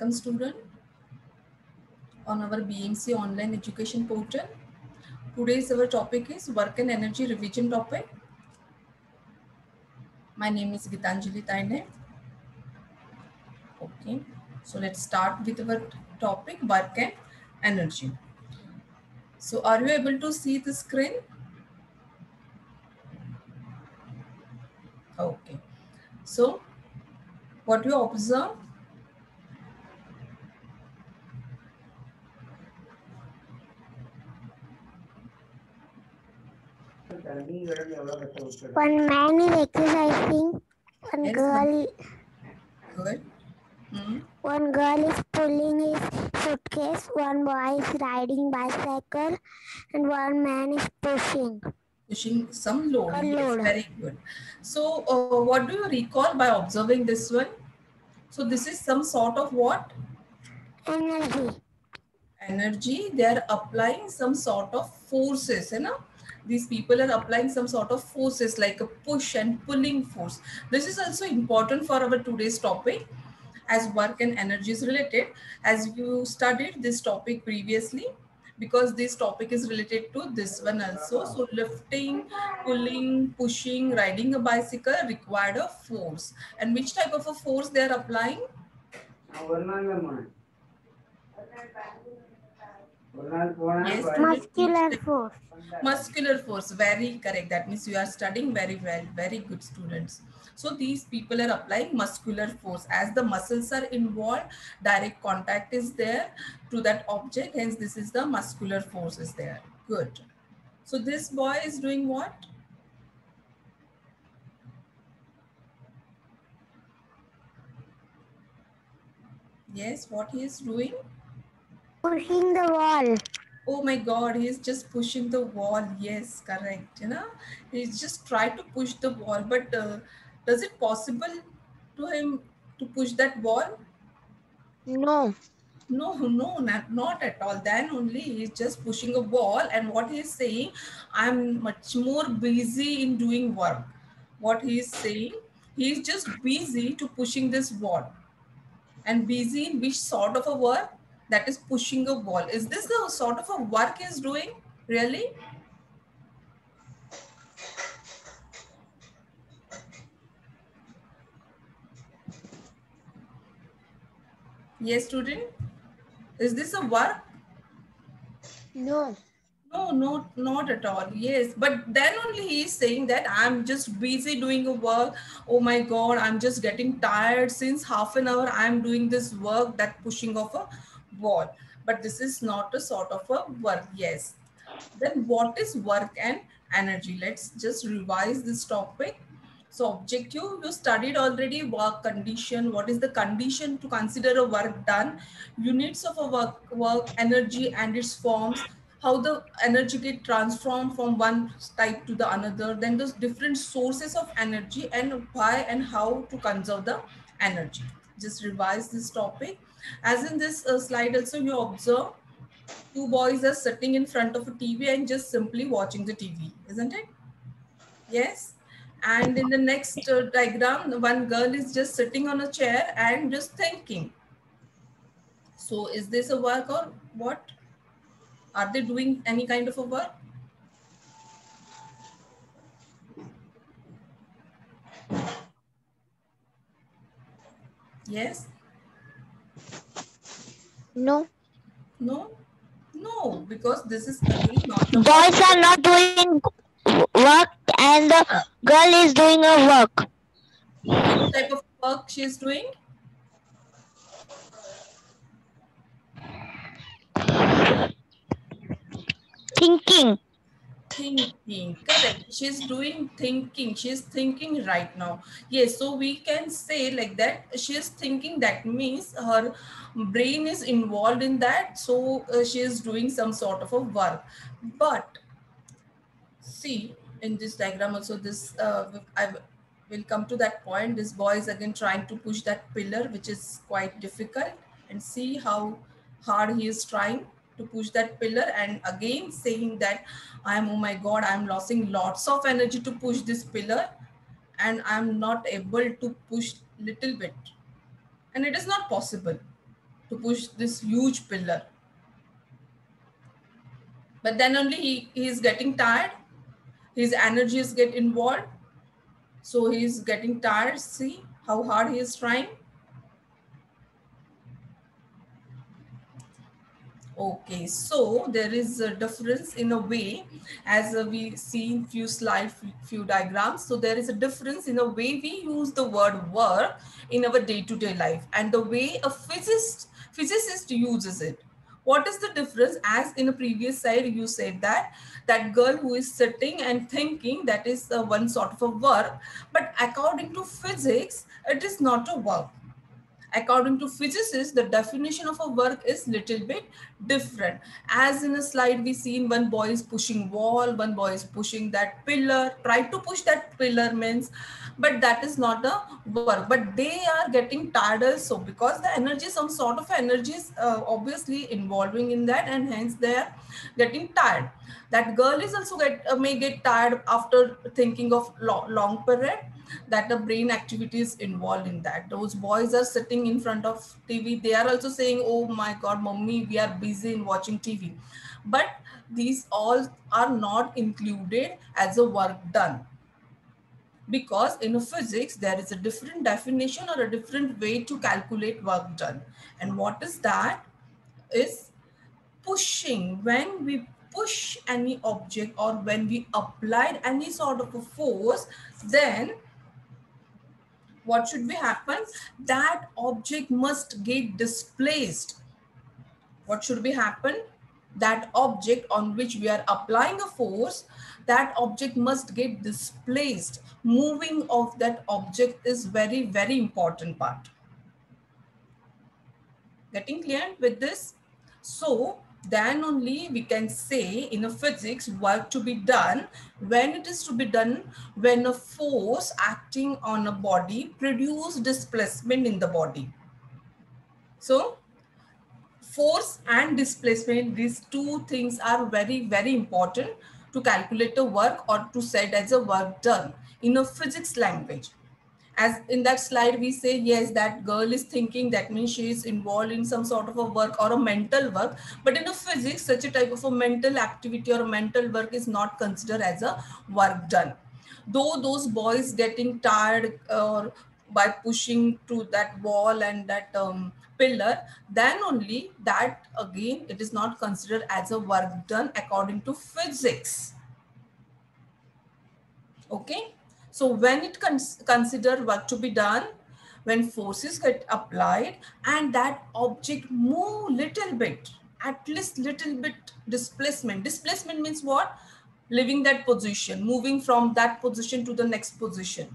welcome student on our BMC online education portal. Today's our topic is work and energy revision topic. My name is Gitanjali Taine. Okay, so let's start with our topic work and energy. So are you able to see the screen? Okay, so what you observe? One man is exercising, one Yes, girl good. one girl is pulling his suitcase, one boy is riding bicycle, and one man is Pushing some load. a Yes, load. very good. So what do you recall by observing this one? So this is some sort of what? Energy. Energy. They are applying some sort of forces, you know. These people are applying some sort of forces like a push and pulling force. This is also important for our today's topic as work and energy is related, as you studied this topic previously, because this topic is related to this one also. So lifting, pulling, pushing, riding a bicycle required a force. And which type of a force they are applying? Yes, student, which Muscular type? force. Muscular force, very correct. That means you are studying very well, very good students. So these people are applying muscular force as the muscles are involved, direct contact is there to that object, hence this is the muscular force is there. Good. So this boy is doing what? Yes, what he is doing? Pushing the wall. Oh my God, he's just pushing the wall. Yes, correct. You know, he's just trying to push the wall, but does it possible to him to push that wall? No. No, no, not at all. Then only he's just pushing a wall, and what he's saying, I'm much more busy in doing work. What he's saying, he's just busy to pushing this wall. And busy in which sort of a work? That is pushing a wall. Is this the sort of a work he's doing? Really? Yes, student. Is this a work? No. No, not at all. Yes, but then only he is saying that I'm just busy doing a work. Oh my God, I'm just getting tired since half an hour. I'm doing this work, that pushing of a wall. But this is not a sort of a work. Yes. Then what is work and energy? Let's just revise this topic. So objective, you studied already work condition. What is the condition to consider a work done? Units of a work, energy and its forms, how the energy get transformed from one type to the another, then those different sources of energy and why and how to conserve the energy. Just revise this topic. As in this slide also you observe two boys are sitting in front of a TV and just simply watching the TV, isn't it? Yes. And in the next diagram, one girl is just sitting on a chair and just thinking. So is this a work or what? Are they doing any kind of a work? Yes? No. No? No, because this is again not a work. Boys are not doing work and the girl is doing a work. Which type of work she is doing? Thinking. Thinking, correct. She's doing thinking. She's thinking right now. Yes, so we can say like that. She's thinking. That means her brain is involved in that. So she is doing some sort of a work. But see in this diagram also, this I will come to that point. This boy is again trying to push that pillar, which is quite difficult, and see how hard he is trying to push that pillar, and again saying that I'm, oh my God, I'm losing lots of energy to push this pillar and I'm not able to push little bit, and it is not possible. to push this huge pillar. But then only he is getting tired. His energies get involved. So he is getting tired. See how hard he is trying. Okay, so there is a difference in a way, as we see in few slides, few diagrams. So there is a difference in the way we use the word work in our day-to-day life and the way a physicist uses it. What is the difference? As in a previous slide, you said that that girl who is sitting and thinking, that is one sort of a work, but according to physics, it is not a work. According to physicists, the definition of a work is little bit different. As in a slide, we seen one boy is pushing wall, one boy is pushing that pillar, try to push that pillar means, but that is not a work. But they are getting tired also because the energy, some sort of energy is obviously involving in that, and hence they are getting tired. That girl is also may get tired after thinking of long period, that the brain activity is involved in that. Those boys are sitting in front of TV. They are also saying, oh my God, mommy, we are busy in watching TV. But these all are not included as a work done. Because in physics, there is a different definition or a different way to calculate work done. And what is that? Is pushing. When we push any object or when we applied any sort of a force, then what should be happen? That object must get displaced. What should be happen? That object on which we are applying a force, that object must get displaced. Moving of that object is very, very important part. Getting clear with this? So then only we can say in a physics work to be done when it is to be done when a force acting on a body produce displacement in the body. So force and displacement, these two things are very, very important to calculate a work or to set as a work done in a physics language. As in that slide, we say, yes, that girl is thinking, that means she is involved in some sort of a work or a mental work. But in a physics, such a type of a mental activity or a mental work is not considered as a work done. Though those boys getting tired or by pushing to that wall and that pillar, then only that again, it is not considered as a work done according to physics. Okay. So when it consider work to be done, when forces get applied and that object move little bit, at least little bit displacement. Displacement means what? Leaving that position, moving from that position to the next position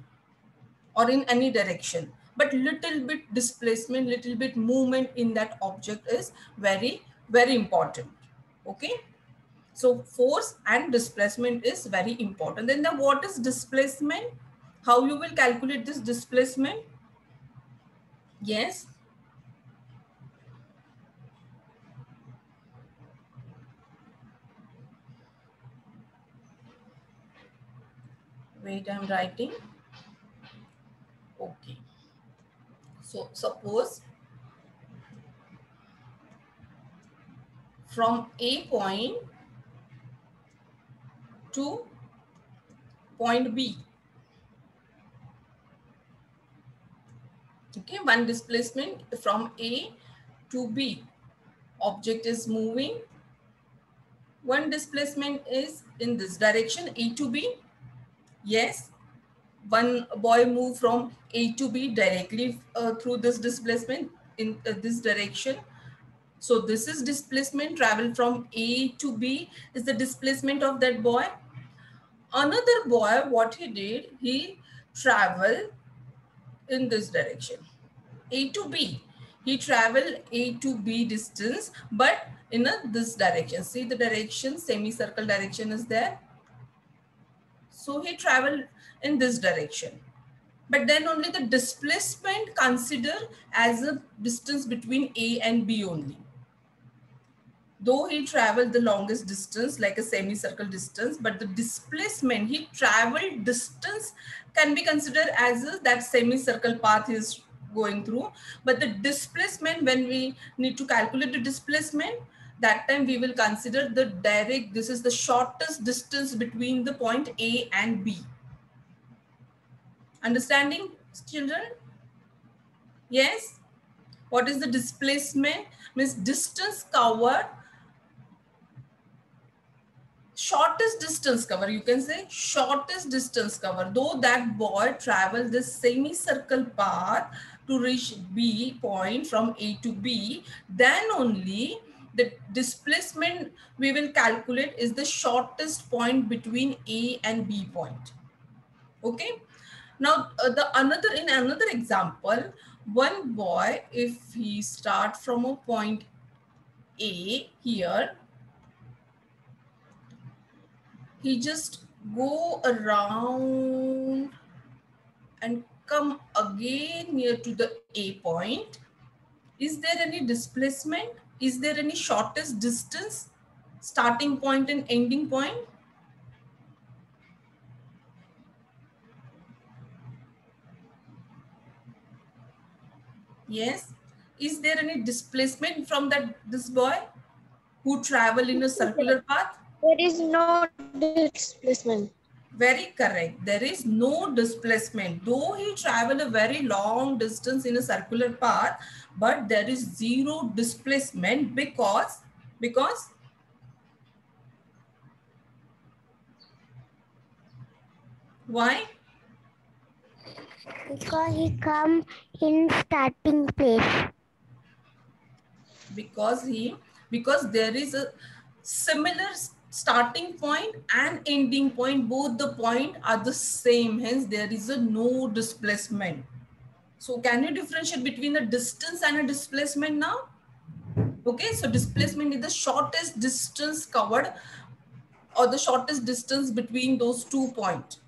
or in any direction. But little bit displacement, little bit movement in that object is very, very important. Okay. So force and displacement is very important. Then what is displacement? How you will calculate this displacement? Yes. Wait, I'm writing. Okay. So suppose from A point to point B. Okay, one displacement from A to B. Object is moving. One displacement is in this direction, A to B. Yes. One boy moved from A to B directly through this displacement in this direction. So this is displacement, travel from A to B is the displacement of that boy. Another boy, what he did, he traveled in this direction, A to B. He traveled A to B distance, but in this direction. See the direction, semicircle direction is there. So he traveled in this direction. But then only the displacement consider as a distance between A and B only. Though he traveled the longest distance, like a semicircle distance, but the displacement, he traveled distance can be considered as that semicircle path he is going through. But the displacement, when we need to calculate the displacement, that time we will consider the direct, this is the shortest distance between the point A and B. Understanding, children? Yes. What is the displacement? Means distance covered, shortest distance cover, you can say shortest distance cover, though that boy traveled this semicircle path to reach B point from A to B, then only the displacement we will calculate is the shortest point between A and B point. Okay. Now in another example, one boy, if he start from a point A here, he just go around and come again near to the A point. Is there any displacement? Is there any shortest distance, starting point and ending point? Yes. Is there any displacement from this boy who travel in a circular path? There is no displacement. Very correct. There is no displacement. Though he travel a very long distance in a circular path, but there is zero displacement because why? Because he come in starting place. Because there is a similar starting point and ending point. Both the point are the same. Hence, there is a no displacement. So can you differentiate between a distance and a displacement now? Okay, so displacement is the shortest distance covered or the shortest distance between those 2 points.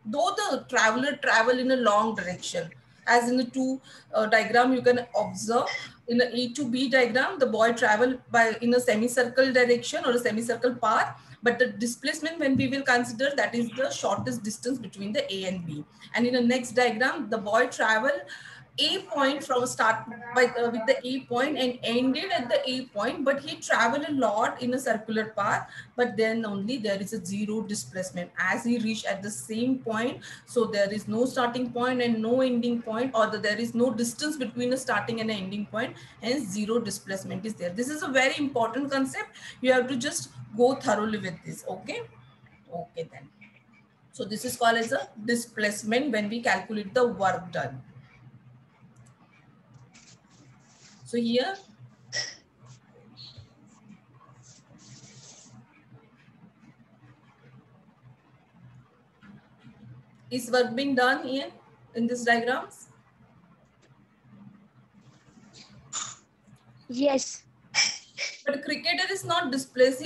Though the traveler travel in a long direction, as in the two diagram you can observe, in the A to B diagram, the boy travel by in a semicircle direction or a semicircle path, but the displacement when we will consider, that is the shortest distance between the A and B. And in the next diagram, the boy travel A point from start by with the A point and ended at the A point, but he traveled a lot in a circular path, but then only there is a zero displacement as he reached at the same point. So there is no starting point and no ending point, or there is no distance between a starting and an ending point, hence zero displacement is there. This is a very important concept. You have to just go thoroughly with this. Okay. Okay then. So this is called as a displacement when we calculate the work done. So here, is work being done in this diagrams? Yes. But cricketer is not displaced.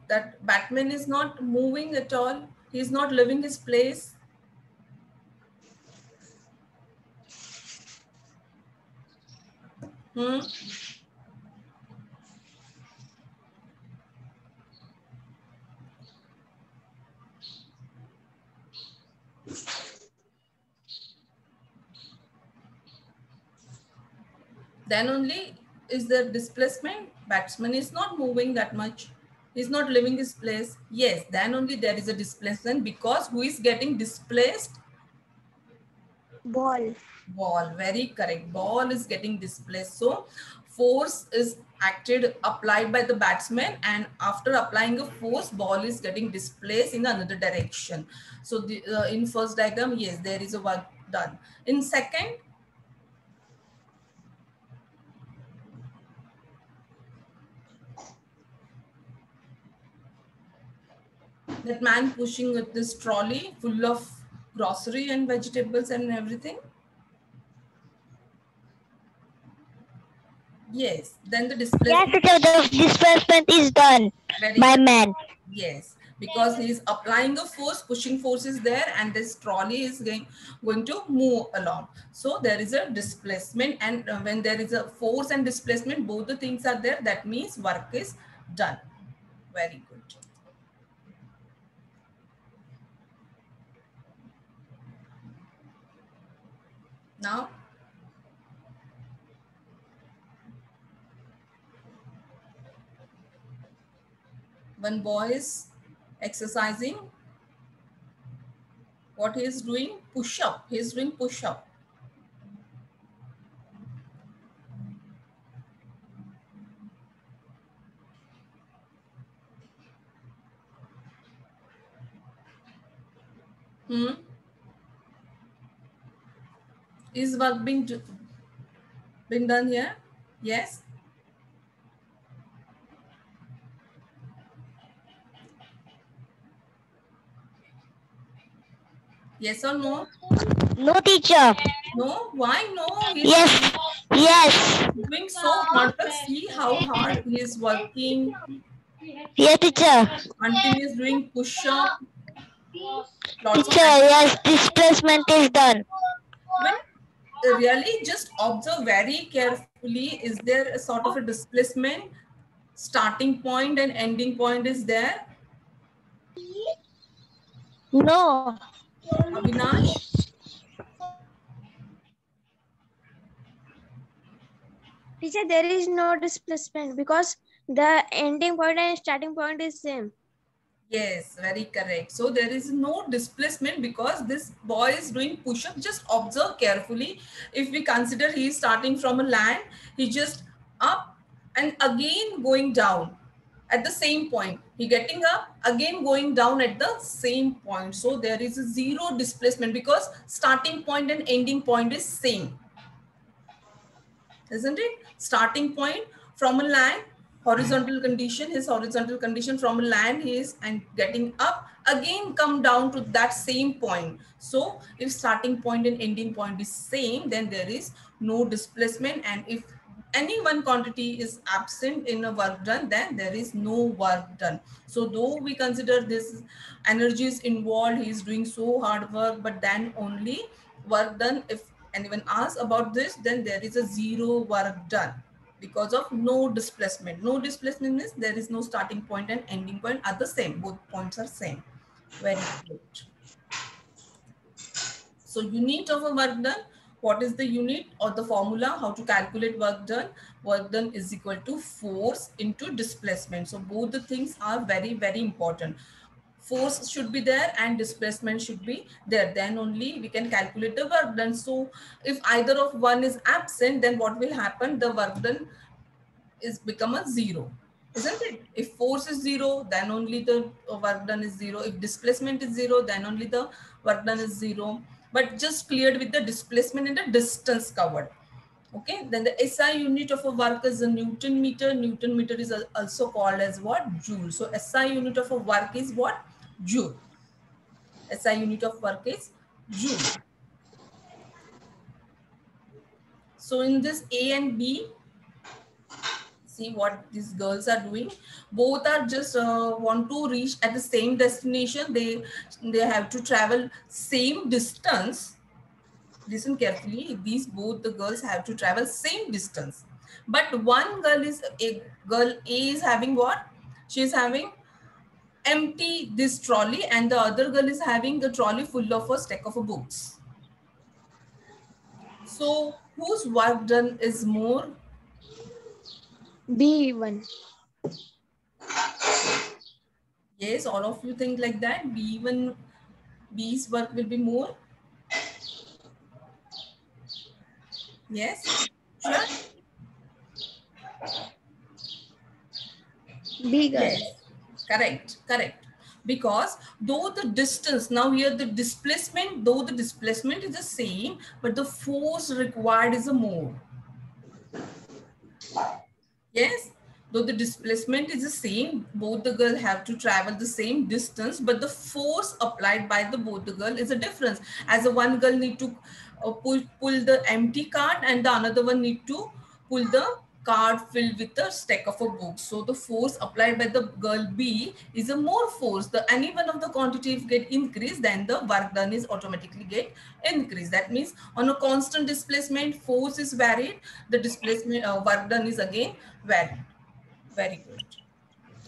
That batsman is not moving at all. He is not leaving his place. Then only is there displacement. Batsman is not moving that much. He's not leaving his place. Yes, then only there is a displacement, because who is getting displaced? Ball. Ball. Very correct. Ball is getting displaced. So force is applied by the batsman, and after applying a force, ball is getting displaced in another direction. So in first diagram, yes, there is a work done. In second, that man pushing with this trolley full of grocery and vegetables and everything. Yes, then the displacement. Yes, the displacement is done by man. Yes, because he is applying a force, pushing force is there, and this trolley is going to move along. So there is a displacement, and when there is a force and displacement, both the things are there. That means work is done. Very good. Now, One boy is exercising. What he is doing? Push up. He is doing push up. Is work being done here? Yes. Yes or no? No, teacher. No. Why no? He's Yes. Yes. doing so hard work. See how hard he is working. Yes, teacher. Until he is doing push up. Lots of Teacher, yes, displacement is done. when really just observe very carefully, is there a sort of a displacement? Starting point and ending point is there? No. Avinash? Teacher, there is no displacement because the ending point and starting point is same. Yes, very correct. So there is no displacement because this boy is doing push-up. Just observe carefully. If we consider he is starting from a land, he just up and again going down at the same point. He getting up, again going down at the same point. So there is a zero displacement because starting point and ending point is same. Isn't it? Starting point from a land, horizontal condition, his horizontal condition from a land, he is and getting up, again come down to that same point. So if starting point and ending point is same, then there is no displacement. And if any one quantity is absent in a work done, then there is no work done. So though we consider this energy is involved, he is doing so hard work, but then only work done. If anyone asks about this, then there is a zero work done because of no displacement. No displacement means there is no starting point and ending point are the same. Both points are same. Very good. So unit of a work done. What is the unit or the formula? How to calculate work done? Work done is equal to force into displacement. So both the things are very, very important. Force should be there and displacement should be there. Then only we can calculate the work done. So if either of one is absent, then what will happen? The work done is become a zero. Isn't it? If force is zero, then only the work done is zero. If displacement is zero, then only the work done is zero. But just cleared with the displacement and the distance covered. Okay, then the SI unit of a work is a Newton meter. Newton meter is also called as what? Joule. So SI unit of a work is what? Joule. SI unit of work is Joule. So in this A and B, see what these girls are doing. Both are just want to reach at the same destination. They have to travel same distance. Listen carefully. These both the girls have to travel same distance. But one girl is girl A is having what? She is having empty this trolley, and the other girl is having the trolley full of a stack of books. So whose work done is more? B1. Yes, all of you think like that. B1, B's work will be more. Yes, sure. B girl. Yes, correct, correct. Because though the distance, now here the displacement, though the displacement is the same, but the force required is a more. Yes, though the displacement is the same, both the girls have to travel the same distance, but the force applied by the both the girl is a difference. As a one girl need to pull the empty cart, and the another one need to pull the card filled with a stack of a book. So the force applied by the girl B is a more force. The any one of the quantity if get increased, then the work done is automatically get increased. That means on a constant displacement, force is varied. The displacement work done is again varied. Very good.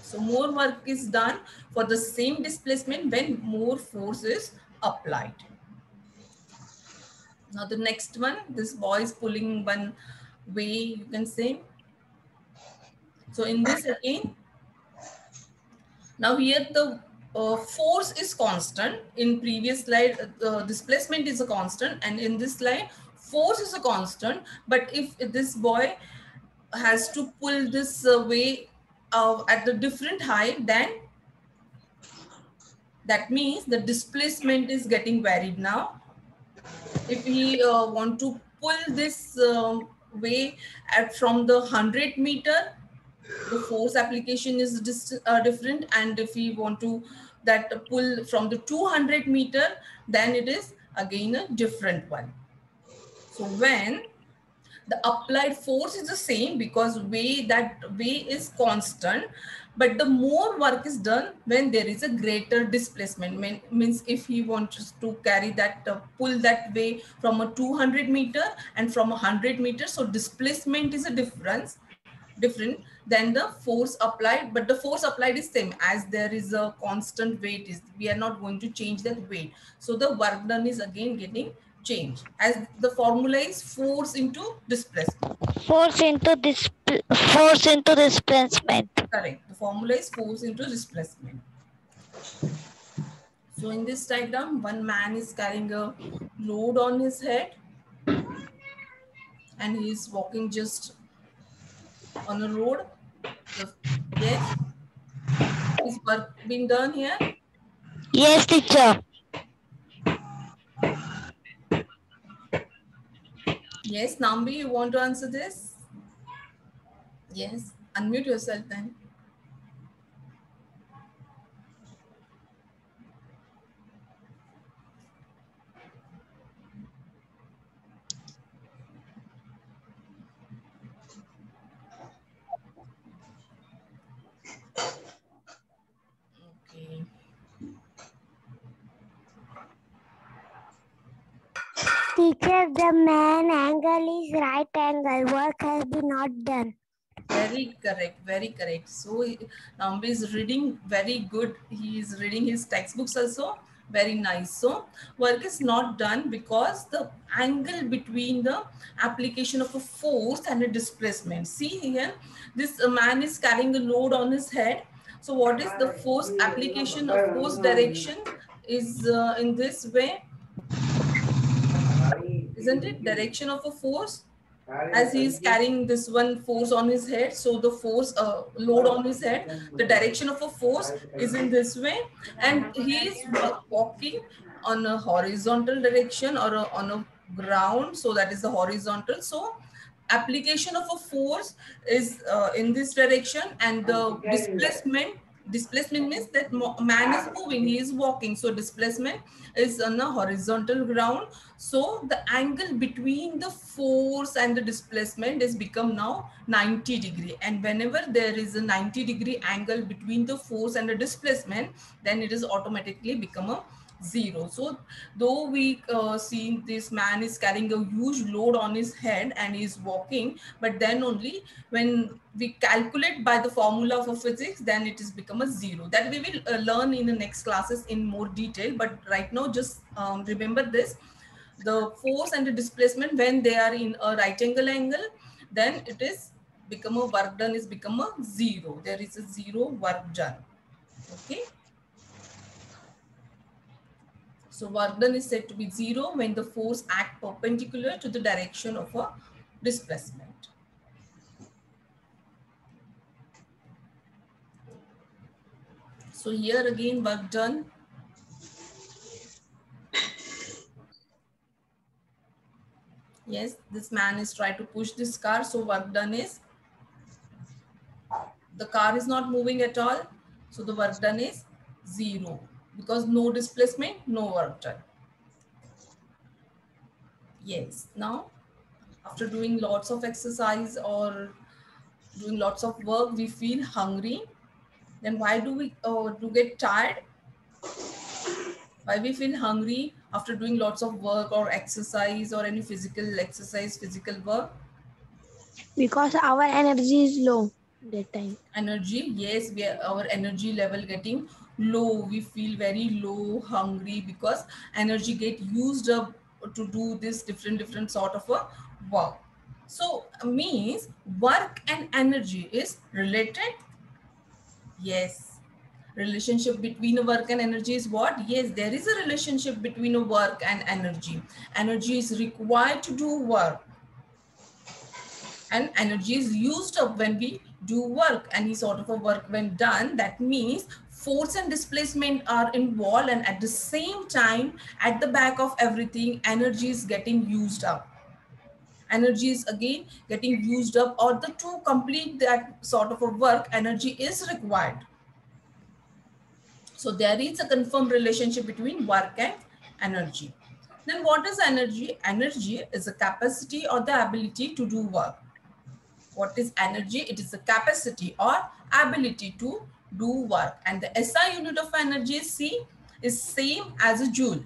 So more work is done for the same displacement when more force is applied. Now the next one, this boy is pulling one way, you can say. So in this again, Now here the force is constant. In previous slide, displacement is a constant, and in this slide, force is a constant. But if this boy has to pull this way at the different height, then that means the displacement is getting varied now. If he want to pull this way from the 100 meter, the force application is different, and if we want to that pull from the 200 meter, then it is again a different one. So when the applied force is the same, because that way is constant, but the more work is done when there is a greater displacement. Means if he wants to carry that pull that way from a 200 meter and from 100 meter, so displacement is a different than the force applied, but the force applied is same, as there is a constant weight, is we are not going to change that weight, so the work done is again getting changed, as the formula is force into displacement. Force into displacement. Correct, the formula is force into displacement. So in this diagram, one man is carrying a load on his head and he is walking just on a road. Yes, is work being done here? Yes, teacher. Yes, Nambi, you want to answer this? Yes, unmute yourself then. Okay. Teacher, the man angle is right angle. Work has been not done. Very correct, very correct. So Nambi is reading very good. He is reading his textbooks also. Very nice. So work is not done because the angle between the application of a force and a displacement. See here, this man is carrying a load on his head. So what is the force application of force direction is in this way, isn't it? Direction of a force, as he is carrying this one force on his head, so the force load on his head, the direction of a force is in this way, and he is walking on a horizontal direction or on a ground, so that is the horizontal. So application of a force is in this direction, and the displacement means that man is moving, he is walking, so displacement is on a horizontal ground. So the angle between the force and the displacement is become now 90 degree, and whenever there is a 90 degree angle between the force and the displacement, then it is automatically become a zero. So though we see this man is carrying a huge load on his head and he is walking, but then only when we calculate by the formula for physics, then it is become a zero. That we will learn in the next classes in more detail, but right now just remember this: the force and the displacement, when they are in a right angle, then it is become a work done is become a zero. There is a zero work done. Okay. So work done is said to be zero when the force act perpendicular to the direction of a displacement. So here again work done. Yes, this man is trying to push this car. So work done is, the car is not moving at all. So the work done is zero, because no displacement, no work done. Yes, now after doing lots of exercise or doing lots of work, we feel hungry. Then why do we do get tired? Why we feel hungry after doing lots of work or exercise or any physical exercise, physical work? Because our energy is low that time. Energy, yes, our energy level getting low. We feel very low, hungry, because energy get used up to do this different sort of a work. So means work and energy is related. Yes. Relationship between a work and energy is what? Yes, there is a relationship between a work and energy. Energy is required to do work, and energy is used up when we do work. Any sort of a work when done, that means force and displacement are involved, and at the same time, at the back of everything, energy is getting used up. Energy is again getting used up, or the to complete that sort of a work, energy is required. So there is a confirmed relationship between work and energy. Then what is energy? Energy is a capacity or the ability to do work. What is energy? It is the capacity or ability to do work. And the SI unit of energy, C, is same as a joule.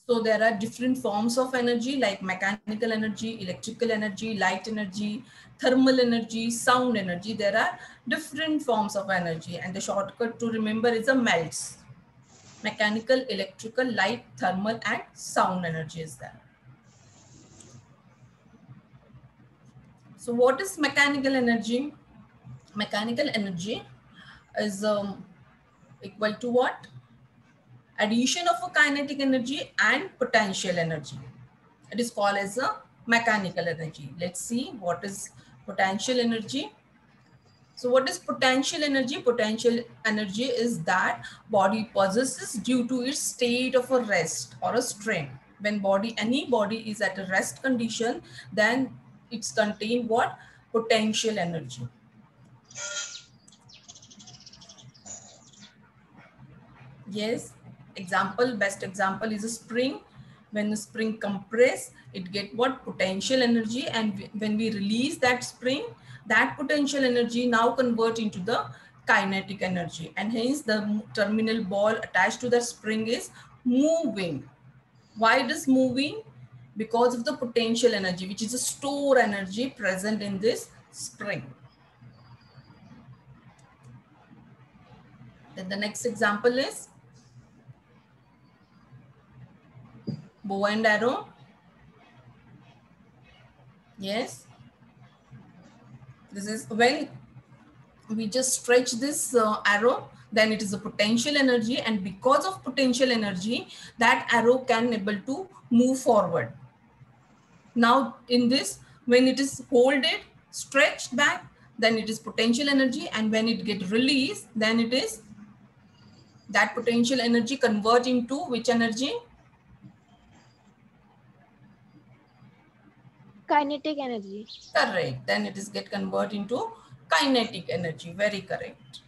So there are different forms of energy like mechanical energy, electrical energy, light energy, thermal energy, sound energy. There are different forms of energy, and the shortcut to remember is a MELTS. Mechanical, electrical, light, thermal, and sound energy is there. So what is mechanical energy? Mechanical energy is equal to what? Addition of a kinetic energy and potential energy. It is called as a mechanical energy. Let's see what is potential energy. So what is potential energy? Potential energy is that body possesses due to its state of a rest or a strain. When any body is at a rest condition, then it's contain what? Potential energy. Yes, best example is a spring. When the spring compress, it get what? Potential energy, and when we release that spring, that potential energy now convert into the kinetic energy, and hence the terminal ball attached to the spring is moving. Why it is moving? Because of the potential energy, which is a store energy present in this spring. Then the next example is bow and arrow. Yes, this is when we just stretch this arrow, then it is a potential energy, and because of potential energy, that arrow can able to move forward. Now in this, when it is folded, stretched back, then it is potential energy, and when it get released, then it is that potential energy convert into which energy? Kinetic energy. Correct. Then it is get convert into kinetic energy. Very correct.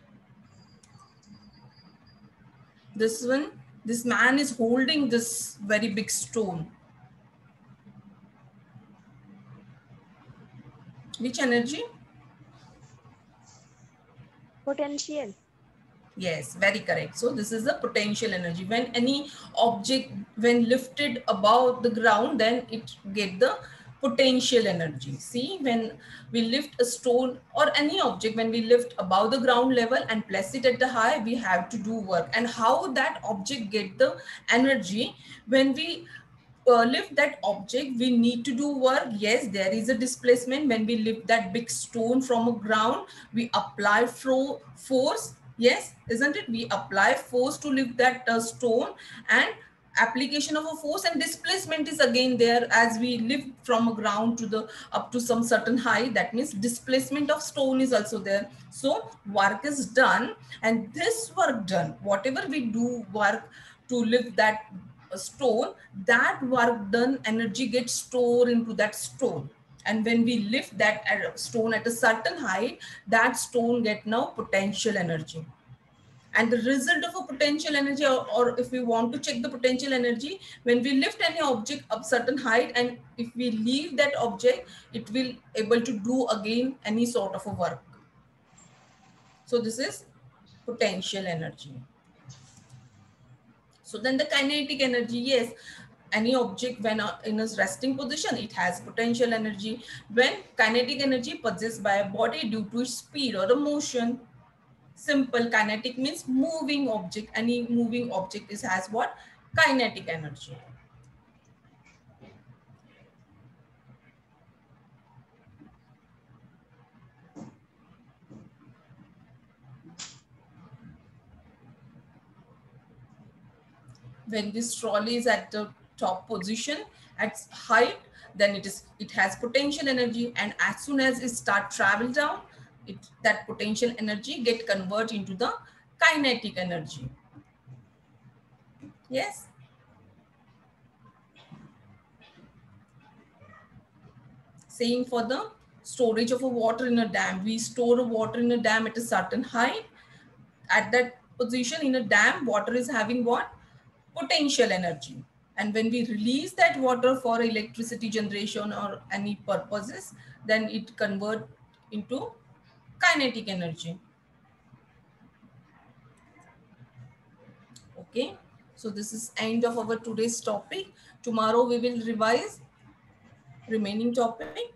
This one, this man is holding this very big stone. Which energy? Potential. Yes, very correct. So this is the potential energy. When any object, when lifted above the ground, then it get the potential energy. See, when we lift a stone or any object, when we lift above the ground level and place it at the high, we have to do work. And how that object get the energy? When we lift that object, we need to do work. Yes, there is a displacement. When we lift that big stone from a ground, we apply force. Yes, isn't it? We apply force to lift that stone, and application of a force and displacement is again there as we lift from a ground to the up to some certain height. That means displacement of stone is also there. So work is done, and this work done, whatever we do work to lift that stone, that work done energy gets stored into that stone, and when we lift that stone at a certain height, that stone get now potential energy. And the result of a potential energy, or if we want to check the potential energy, when we lift any object up certain height, and if we leave that object, it will able to do again any sort of a work. So this is potential energy. So then the kinetic energy, yes, any object when in a resting position, it has potential energy. When kinetic energy possessed by a body due to its speed or a motion. Simple. Kinetic means moving object. Any moving object has what? Kinetic energy. when this trolley is at the top position at height, then it has potential energy, and as soon as it start travel down, that potential energy get converted into the kinetic energy. Yes. Same for the storage of a water in a dam. We store water in a dam at a certain height. At that position in a dam, water is having what? Potential energy. And when we release that water for electricity generation or any purposes, then it convert into kinetic energy. Okay. So this is end of our today's topic. Tomorrow we will revise remaining topic.